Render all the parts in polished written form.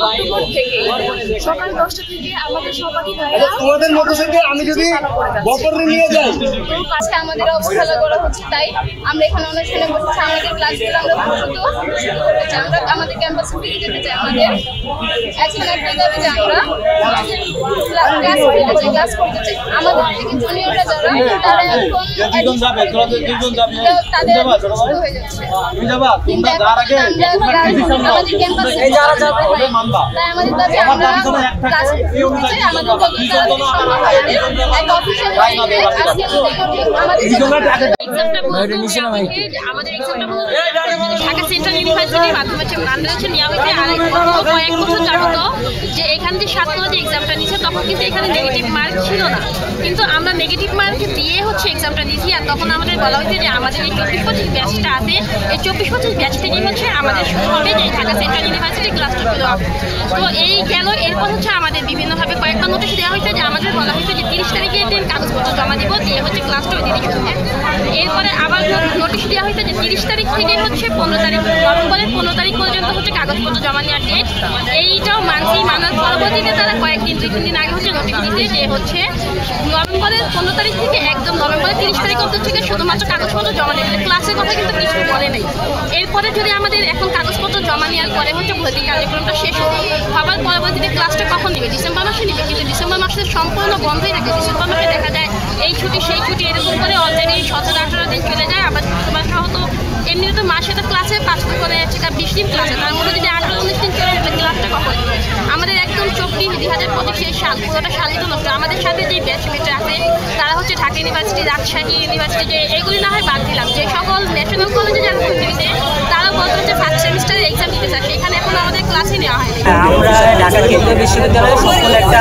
October থেকে সকাল 10টা থেকে আমাদের সহপাঠী ভাইরা তোমাদের মধ্যে থেকে আমি যদি বপরে নিয়ে যাই তো আজকে আমাদের অবহেলা করা হচ্ছে, তাই আমরা এখানে অনুষ্ঠানে বসেছি। আমাদের ক্লাসগুলো আমরা দ্রুত শুরু করতে চাই, আমরা আমাদের ক্যাম্পাসে ফিরে যেতে চাই। আমাদের এখন একটা দাবি যে আমরা ক্লাস করতে চাই। আমাদের থেকে জুনিয়ররা যারা তারা এখন তাদের শুরু হয়ে যাচ্ছে, কিন্তু এখন আমাদের ক্যাম্পাসে তাই আমাদের দাবি আমরা ক্লাস করতে চাই। আমাদের ঢাকা সেন্ট্রাল ইউনিভার্সিটির মাধ্যমে মান্ডারেশন নেওয়া হয়েছে। আর কয়েক বছর যাবত যে এখান যে ছাত্ররা যে এক্সামটা নিচ্ছে তখন কিন্তু এখানে নেগেটিভ মার্ক ছিল না, কিন্তু আমরা নেগেটিভ মার্ক দিয়ে হচ্ছে এক্সামটা নিয়েছি। আর তখন আমাদের বলা হয়েছে যে আমাদের এই 24-25 ব্যাচটা আছে, এই 24-25 ব্যাচ থেকেই হচ্ছে আমাদের শুরু হবে যে ঢাকা সেন্ট্রাল ইউনিভার্সিটির ক্লাসটা শুরু হবে। তো এই গেল, এরপর হচ্ছে আমাদের বিভিন্নভাবে কয়েকবার নোটিশ দেওয়া হয়েছে যে আমাদের বলা হয়েছে যে 30 তারিখের দিন কাগজপত্র জমা দিব, দিয়ে হচ্ছে ক্লাসটা ওই দিনই শুরু হবে। এরপরে আবার নোটিশ দেওয়া হয়েছে যে 30 তারিখ থেকে হচ্ছে 15 তারিখ নভেম্বরের 15 তারিখ পর্যন্ত হচ্ছে কাগজপত্র জমা নেওয়ার ডেট। এইটাও মানছি, মানার পরবর্তীতে তারা কয়েকদিন 2-3 দিন আগে হচ্ছে নোটিশ দিচ্ছে যে হচ্ছে নভেম্বরের 15 তারিখ থেকে একদম নভেম্বরের 30 তারিখ অবধি থেকে শুধুমাত্র কাগজপত্র জমা নেবে, ক্লাসের কথা কিন্তু কিছু বলে নেই। এরপরে যদি আমাদের এখন কাগজপত্র জমা নেওয়ার পরে হচ্ছে ভর্তি কার্যক্রমটা শেষ হবে, আবার পরবর্তীতে ক্লাসটা কখন নেবে? ডিসেম্বর মাসে নেবে, কিন্তু ডিসেম্বর মাসে সম্পূর্ণ বন্ধই থাকে। ডিসেম্বর মাসে দেখা যায় এই ছুটি সেই ছুটি এরকম করে অলরেডি 17-18 দিন চলে যায়। আবার তোমার হয়তো এমনিতে তো মাসে তো ক্লাসে 5 করে 20 দিন ক্লাসে, তার মধ্যে যদি 18-19 দিন চলে যাবে ক্লাসটা কখন? আমাদের একদম 2025 সাল পুরোটা সালই তো নষ্ট। আমাদের সাথে যে ব্যাচমেটরা আছে তারা হচ্ছে ঢাকা ইউনিভার্সিটি, রাজশাহী ইউনিভার্সিটি, যে এগুলি না হয় বাদ দিলাম, যে সকল ন্যাশনাল কলেজে যারা ভর্তি হয়েছে তারা বলতে হচ্ছে ফার্স্ট সেমিস্টারের এক্সাম দিতে চায়, সেখানে এখন আমাদের ক্লাসই নেওয়া হয়নি। আমরা ঢাকা কেন্দ্রীয় বিশ্ববিদ্যালয়ে সকল একটা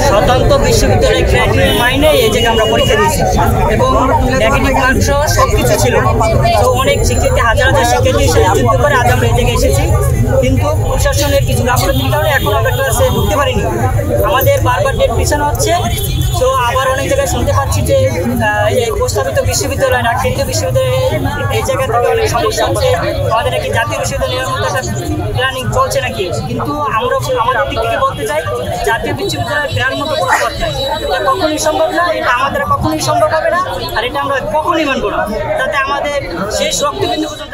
স্বতন্ত্র বিশ্ববিদ্যালয় ক্রাইটেরিয়া মাইনে এই জায়গায় আমরা পরীক্ষা দিয়েছি এবং নেগেটিভ মার্ক সহ সব কিছু ছিল। তো অনেক শিক্ষার্থী, হাজার হাজার শিক্ষার্থী যুদ্ধ করে আজ আমরা এই জায়গায় এসেছি, কিন্তু প্রশাসনের কিছু গাফলতির কারণে এখন আমরা ক্লাসে ঢুকতে পারিনি। আমাদের বারবার ডেট পিছানো হচ্ছে। তো আবার অনেক জায়গায় শুনতে পাচ্ছি যে এই প্রস্তাবিত বিশ্ববিদ্যালয় না কেন্দ্রীয় বিশ্ববিদ্যালয়ের এই জায়গা থেকে অনেক সমস্যা হচ্ছে, আমাদের নাকি জাতীয় বিশ্ববিদ্যালয়ের মতো একটা প্ল্যানিং চলছে নাকি। কিন্তু আমরা আমাদের দিক থেকে বলতে চাই জাতীয় বিশ্ববিদ্যালয়ের প্ল্যান মতো কোনো পথ নাই, এটা কখনোই সম্ভব না, এটা আমাদের কখনোই সম্ভব হবে না, আর এটা আমরা কখনোই মানব না, যাতে আমাদের শেষ রক্তবিন্দু পর্যন্ত